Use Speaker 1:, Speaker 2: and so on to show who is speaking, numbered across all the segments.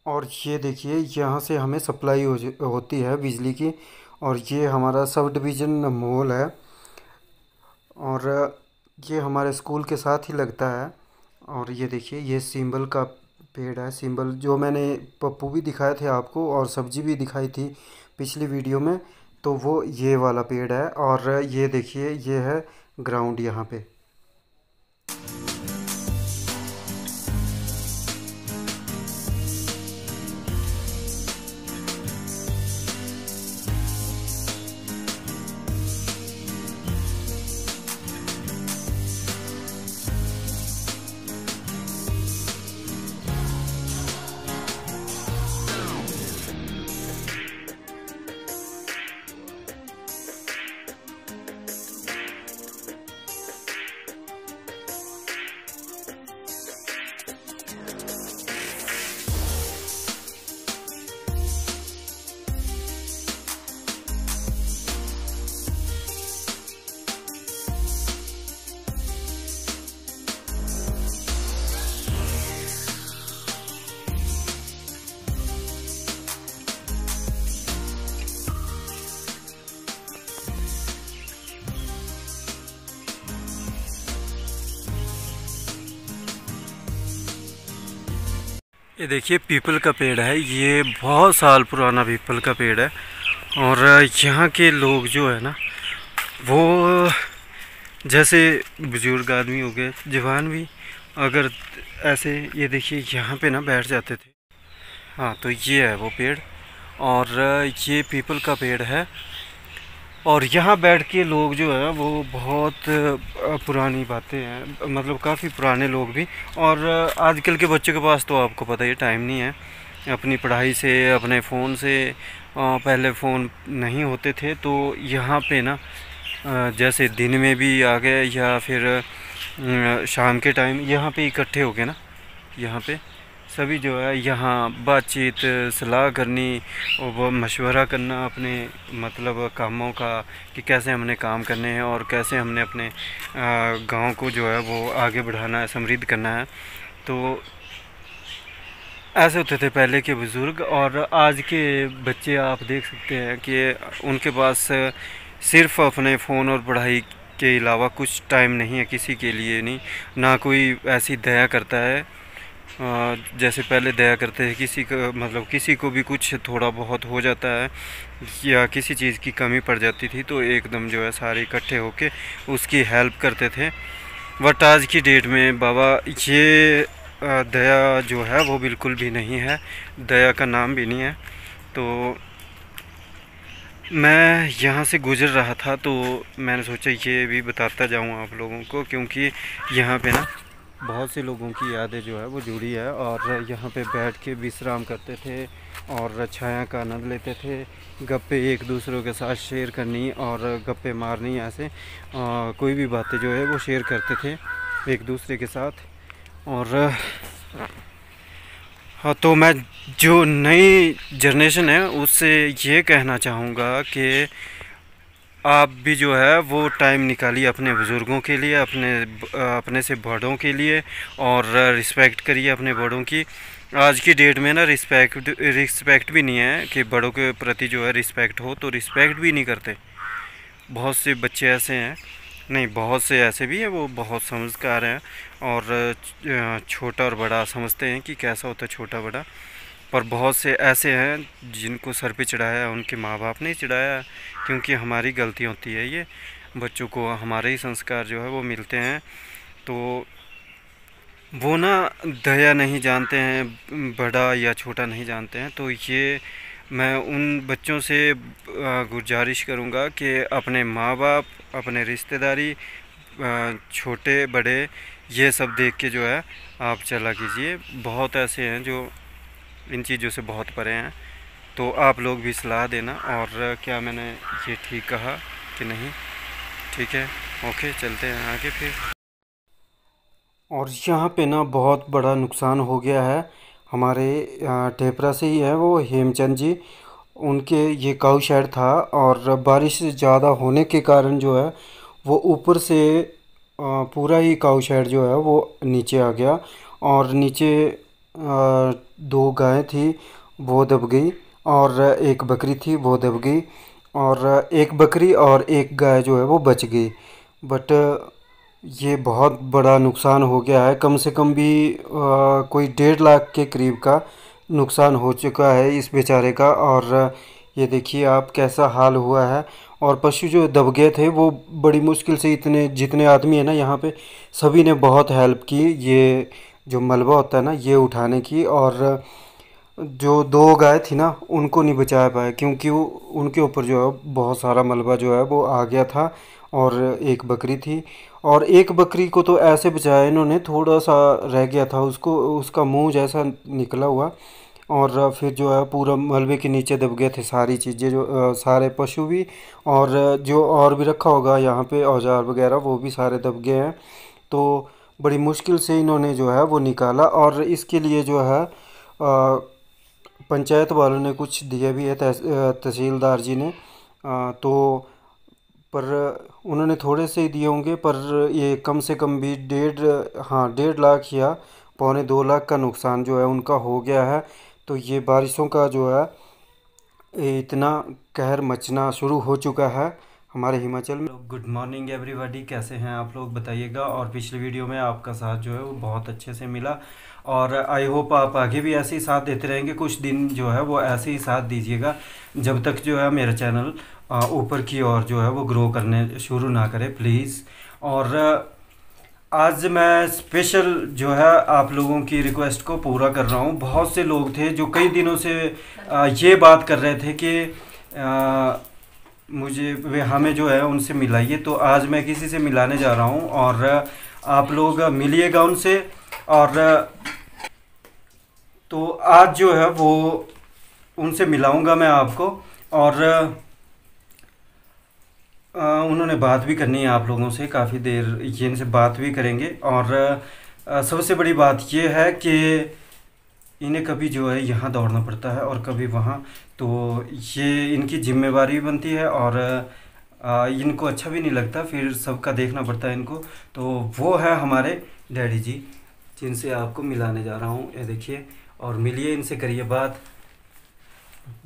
Speaker 1: और ये देखिए यहाँ से हमें सप्लाई होती है बिजली की। और ये हमारा सब डिवीज़न मॉल है। और ये हमारे स्कूल के साथ ही लगता है। और ये देखिए ये सिंबल का पेड़ है। सिंबल जो मैंने पप्पू भी दिखाए थे आपको और सब्जी भी दिखाई थी पिछली वीडियो में, तो वो ये वाला पेड़ है। और ये देखिए ये है ग्राउंड यहाँ पे। ये देखिए पीपल का पेड़ है। ये बहुत साल पुराना पीपल का पेड़ है। और यहाँ के लोग जो है ना, वो जैसे बुजुर्ग आदमी हो गए, जवान भी, अगर ऐसे ये देखिए यहाँ पे ना बैठ जाते थे। हाँ, तो ये है वो पेड़। और ये पीपल का पेड़ है। और यहाँ बैठ के लोग जो है वो बहुत पुरानी बातें हैं, मतलब काफ़ी पुराने लोग भी। और आजकल के बच्चों के पास तो आपको पता ही टाइम नहीं है अपनी पढ़ाई से, अपने फ़ोन से। पहले फ़ोन नहीं होते थे, तो यहाँ पे ना जैसे दिन में भी आ गए या फिर शाम के टाइम यहाँ पे इकट्ठे हो गए ना, यहाँ पे सभी जो है यहाँ बातचीत, सलाह करनी और वो मशवरा करना अपने मतलब कामों का, कि कैसे हमने काम करने हैं और कैसे हमने अपने गांव को जो है वो आगे बढ़ाना है, समृद्ध करना है। तो ऐसे होते थे पहले के बुज़ुर्ग। और आज के बच्चे आप देख सकते हैं कि उनके पास सिर्फ़ अपने फ़ोन और पढ़ाई के अलावा कुछ टाइम नहीं है किसी के लिए, नहीं ना कोई ऐसी दया करता है जैसे पहले दया करते थे। किसी का मतलब किसी को भी कुछ थोड़ा बहुत हो जाता है या किसी चीज़ की कमी पड़ जाती थी तो एकदम जो है सारे इकट्ठे होके उसकी हेल्प करते थे। बट आज की डेट में बाबा ये दया जो है वो बिल्कुल भी नहीं है, दया का नाम भी नहीं है। तो मैं यहाँ से गुज़र रहा था तो मैंने सोचा ये भी बताता जाऊँ आप लोगों को, क्योंकि यहाँ पे ना बहुत से लोगों की यादें जो है वो जुड़ी है। और यहाँ पे बैठ के विश्राम करते थे और छाया का आनंद लेते थे, गप्पे एक दूसरों के साथ शेयर करनी और गप्पे मारनी, ऐसे कोई भी बातें जो है वो शेयर करते थे एक दूसरे के साथ। और हाँ, तो मैं जो नई जनरेशन है उससे ये कहना चाहूँगा कि आप भी जो है वो टाइम निकालिए अपने बुज़ुर्गों के लिए, अपने से बड़ों के लिए, और रिस्पेक्ट करिए अपने बड़ों की। आज की डेट में ना रिस्पेक्ट भी नहीं है कि बड़ों के प्रति जो है रिस्पेक्ट हो, तो रिस्पेक्ट भी नहीं करते। बहुत से बच्चे ऐसे हैं, नहीं बहुत से ऐसे भी हैं वो बहुत समझदार हैं और छोटा और बड़ा समझते हैं कि कैसा होता है छोटा बड़ा। पर बहुत से ऐसे हैं जिनको सर पे चढ़ाया उनके माँ बाप ने चढ़ाया, क्योंकि हमारी गलती होती है ये, बच्चों को हमारे ही संस्कार जो है वो मिलते हैं। तो वो ना दया नहीं जानते हैं, बड़ा या छोटा नहीं जानते हैं। तो ये मैं उन बच्चों से गुजारिश करूँगा कि अपने माँ बाप, अपने रिश्तेदारी, छोटे बड़े, ये सब देख के जो है आप चला कीजिए। बहुत ऐसे हैं जो इन चीज़ों से बहुत परे हैं, तो आप लोग भी सलाह देना। और क्या मैंने ये ठीक कहा कि नहीं? ठीक है, ओके, चलते हैं आगे फिर। और यहाँ पे ना बहुत बड़ा नुकसान हो गया है हमारे टेपरा से ही है वो हेमचंद जी, उनके ये काऊ शेड था और बारिश ज़्यादा होने के कारण जो है वो ऊपर से पूरा ही काऊ शेड जो है वो नीचे आ गया। और नीचे दो गायें थी वो दब गई, और एक बकरी थी वो दब गई, और एक बकरी और एक गाय जो है वो बच गई। बट ये बहुत बड़ा नुकसान हो गया है, कम से कम भी कोई 1.5 लाख के करीब का नुकसान हो चुका है इस बेचारे का। और ये देखिए आप कैसा हाल हुआ है। और पशु जो दब गए थे वो बड़ी मुश्किल से, इतने जितने आदमी है ना यहाँ पे, सभी ने बहुत हेल्प की ये जो मलबा होता है ना ये उठाने की। और जो दो गाय थी ना उनको नहीं बचा पाए, क्योंकि वो उनके ऊपर जो है बहुत सारा मलबा जो है वो आ गया था। और एक बकरी थी, और एक बकरी को तो ऐसे बचाया इन्होंने, थोड़ा सा रह गया था उसको, उसका मुंह जैसा निकला हुआ। और फिर जो है पूरा मलबे के नीचे दब गए थे सारी चीज़ें, जो सारे पशु भी, और जो और भी रखा होगा यहाँ पे औजार वगैरह वो भी सारे दब गए हैं। तो बड़ी मुश्किल से इन्होंने जो है वो निकाला। और इसके लिए जो है पंचायत वालों ने कुछ दिया भी है, तहसीलदार जी ने। तो पर उन्होंने थोड़े से ही दिए होंगे, पर ये कम से कम भी 1.5 लाख या 1.25 लाख का नुकसान जो है उनका हो गया है। तो ये बारिशों का जो है ये इतना कहर मचना शुरू हो चुका है हमारे हिमाचल में। गुड मॉर्निंग एवरीबॉडी, कैसे हैं आप लोग बताइएगा। और पिछली वीडियो में आपका साथ जो है वो बहुत अच्छे से मिला, और आई होप आप आगे भी ऐसे ही साथ देते रहेंगे। कुछ दिन जो है वो ऐसे ही साथ दीजिएगा जब तक जो है मेरा चैनल ऊपर की ओर जो है वो ग्रो करने शुरू ना करे प्लीज़। और आज मैं स्पेशल जो है आप लोगों की रिक्वेस्ट को पूरा कर रहा हूँ। बहुत से लोग थे जो कई दिनों से ये बात कर रहे थे कि मुझे वे हमें जो है उनसे मिलाइए, तो आज मैं किसी से मिलाने जा रहा हूँ, और आप लोग मिलिएगा उनसे। और तो आज जो है वो उनसे मिलाऊंगा मैं आपको, और उन्होंने बात भी करनी है आप लोगों से, काफ़ी देर ये इनसे बात भी करेंगे। और सबसे बड़ी बात ये है कि इन्हें कभी जो है यहाँ दौड़ना पड़ता है और कभी वहाँ, तो ये इनकी जिम्मेवारी भी बनती है, और इनको अच्छा भी नहीं लगता, फिर सबका देखना पड़ता है इनको। तो वो है हमारे डैडी जी, जिनसे आपको मिलाने जा रहा हूँ। ये देखिए, और मिलिए इनसे, करिए बात।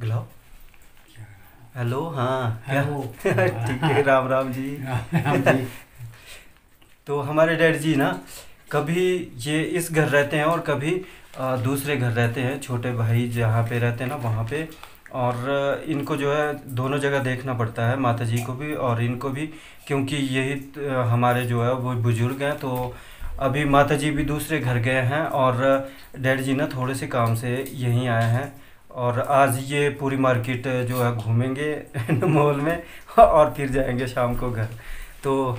Speaker 1: बुलाओ। हेलो। हाँ क्या? ठीक है, राम राम जी।
Speaker 2: राम जी।
Speaker 1: तो हमारे डैडी जी ना, कभी ये इस घर रहते हैं और कभी दूसरे घर रहते हैं, छोटे भाई जहाँ पे रहते हैं ना वहाँ पे। और इनको जो है दोनों जगह देखना पड़ता है, माता जी को भी और इनको भी, क्योंकि यही हमारे जो है वो बुजुर्ग हैं। तो अभी माता जी भी दूसरे घर गए हैं, और डैडी जी ना थोड़े से काम से यहीं आए हैं। और आज ये पूरी मार्केट जो है घूमेंगे मॉल में, और फिर जाएंगे शाम को घर। तो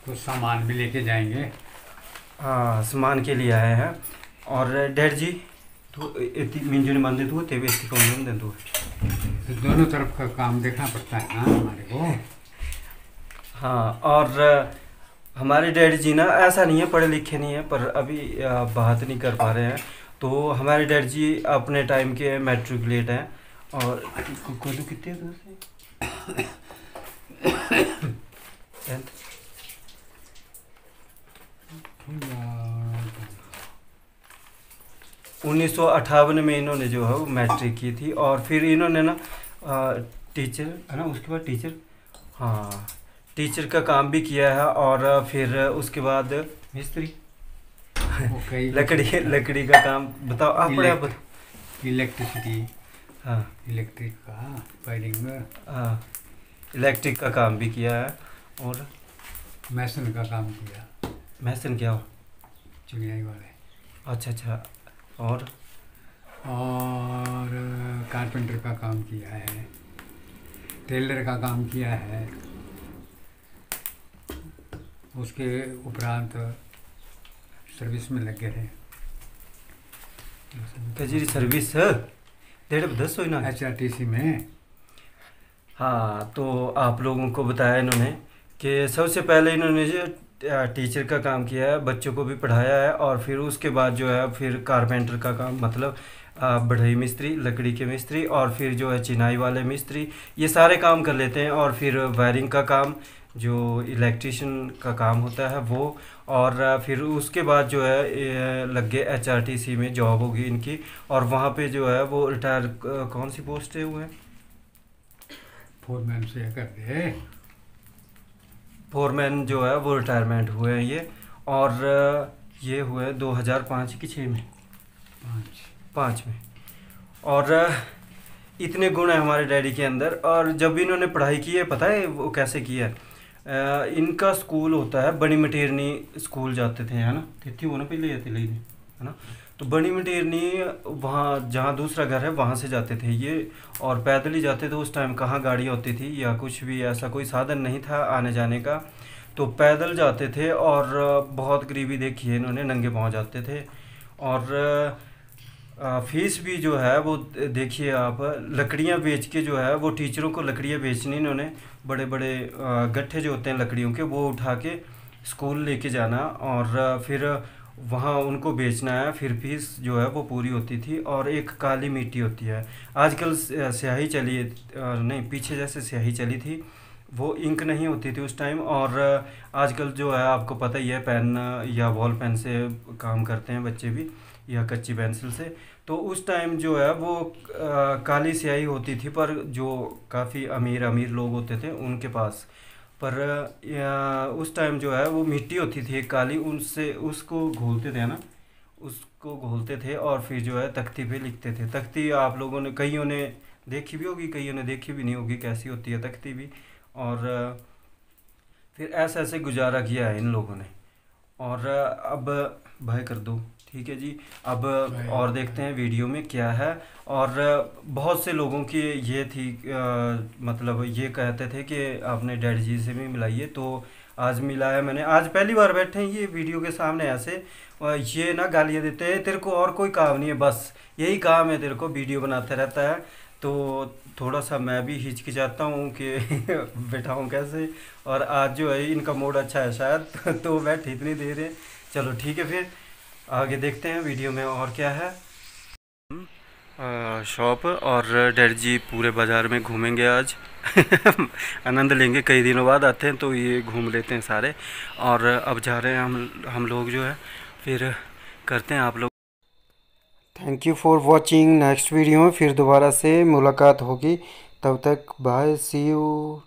Speaker 2: कुछ सामान भी लेके जाएंगे।
Speaker 1: हाँ, सामान के लिए आए हैं। और डैड जी तो मिंजू ने मान दे तू तेरे इसकी कौन दे तू।
Speaker 2: तो दोनों तरफ का काम देखना पड़ता है ना हमारे को।
Speaker 1: हाँ, और हमारे डैडी जी ना ऐसा नहीं है, पढ़े लिखे नहीं है, पर अभी बात नहीं कर पा रहे हैं। तो हमारे डैडी जी अपने टाइम के मैट्रिकुलेट हैं। और कोई तो कितने हैं 1958 में इन्होंने जो है वो मैट्रिक की थी। और फिर इन्होंने ना टीचर है ना, उसके बाद टीचर, हाँ टीचर का काम भी किया है। और फिर उसके बाद मिस्त्री लकड़ी का काम। बताओ आप बताओ।
Speaker 2: इलेक्ट्रिसिटी,
Speaker 1: हाँ
Speaker 2: इलेक्ट्रिक का वायरिंग,
Speaker 1: हाँ इलेक्ट्रिक का काम भी किया है। और
Speaker 2: मैसन का काम किया।
Speaker 1: मैसन क्या हो?
Speaker 2: चुनियाई वाले।
Speaker 1: अच्छा अच्छा। और
Speaker 2: कारपेंटर का काम किया है, टेलर का काम किया है। उसके उपरांत सर्विस में लगे रहे।
Speaker 1: कचहरी सर्विस डेढ़ 10 हो ना
Speaker 2: HRTC में।
Speaker 1: हाँ, तो आप लोगों को बताया इन्होंने कि सबसे पहले इन्होंने जो टीचर का काम किया है, बच्चों को भी पढ़ाया है। और फिर उसके बाद जो है फिर कारपेंटर का काम, मतलब बढ़ई मिस्त्री, लकड़ी के मिस्त्री, और फिर जो है चिनाई वाले मिस्त्री, ये सारे काम कर लेते हैं। और फिर वायरिंग का काम जो इलेक्ट्रिशियन का काम होता है वो। और फिर उसके बाद जो है लग गए HRTC में जॉब होगी इनकी, और वहाँ पे जो है वो रिटायर, कौन सी पोस्ट है हुए?
Speaker 2: फोरमैन से कर दे।
Speaker 1: फोरमैन जो है वो रिटायरमेंट हुए हैं ये। और ये हुए 2005 की 6 में, 5 में। और इतने गुण है हमारे डैडी के अंदर। और जब इन्होंने पढ़ाई की है, पता है वो कैसे किया है? इनका स्कूल होता है बड़ी मटेरनी स्कूल, जाते थे है ना, थी वो ना पहले जाती लगी थी है ना। तो बड़ी मटेरनी वहाँ जहाँ दूसरा घर है वहाँ से जाते थे ये, और पैदल ही जाते थे। उस टाइम कहाँ गाड़ी होती थी या कुछ भी ऐसा कोई साधन नहीं था आने जाने का, तो पैदल जाते थे। और बहुत गरीबी देखी है इन्होंने, नंगे पाँव जाते थे। और फीस भी जो है वो देखिए आप, लकड़ियाँ बेच के जो है वो टीचरों को लकड़ियाँ बेचनी इन्होंने, बड़े बड़े गट्ठे जो होते हैं लकड़ियों के वो उठा के स्कूल लेके जाना, और फिर वहाँ उनको बेचना है। फिर फीस जो है वो पूरी होती थी। और एक काली मिट्टी होती है, आजकल स्याही चली है, नहीं पीछे जैसे स्याही चली थी, वो इंक नहीं होती थी उस टाइम। और आजकल जो है आपको पता ही है, पेन या बॉल पेन से काम करते हैं बच्चे भी, या कच्ची पेंसिल से। तो उस टाइम जो है वो काली स्याही होती थी, पर जो काफ़ी अमीर अमीर लोग होते थे उनके पास। पर उस टाइम जो है वो मिट्टी होती थी एक काली, उनसे उसको घोलते थे ना, उसको घोलते थे और फिर जो है तख्ती पे लिखते थे। तख्ती आप लोगों ने, कईयों ने देखी भी होगी, कईयों ने देखी भी नहीं होगी कैसी होती है तख्ती भी। और फिर ऐसे ऐसे गुजारा किया है इन लोगों ने। और अब भाई कर दो, ठीक है जी। अब और देखते हैं वीडियो में क्या है। और बहुत से लोगों की ये थी मतलब ये कहते थे कि आपने डैडी जी से भी मिलाइए, तो आज मिलाया मैंने। आज पहली बार बैठे हैं ये वीडियो के सामने ऐसे, और ये ना गालियाँ देते हैं, तेरे को और कोई काम नहीं है, बस यही काम है तेरे को, वीडियो बनाते रहता है। तो थोड़ा सा मैं भी हिचकिचाता हूँ कि बैठाऊँ कैसे। और आज जो है इनका मूड अच्छा है शायद तो बैठे इतनी देर है। चलो ठीक है, फिर आगे देखते हैं वीडियो में और क्या है। शॉप, और डैडी जी पूरे बाज़ार में घूमेंगे आज आनंद लेंगे, कई दिनों बाद आते हैं तो ये घूम लेते हैं सारे। और अब जा रहे हैं हम लोग जो है, फिर करते हैं आप लोग। Thank you for watching. Next video में फिर दोबारा से मुलाकात होगी, तब तक बाय, सी यू।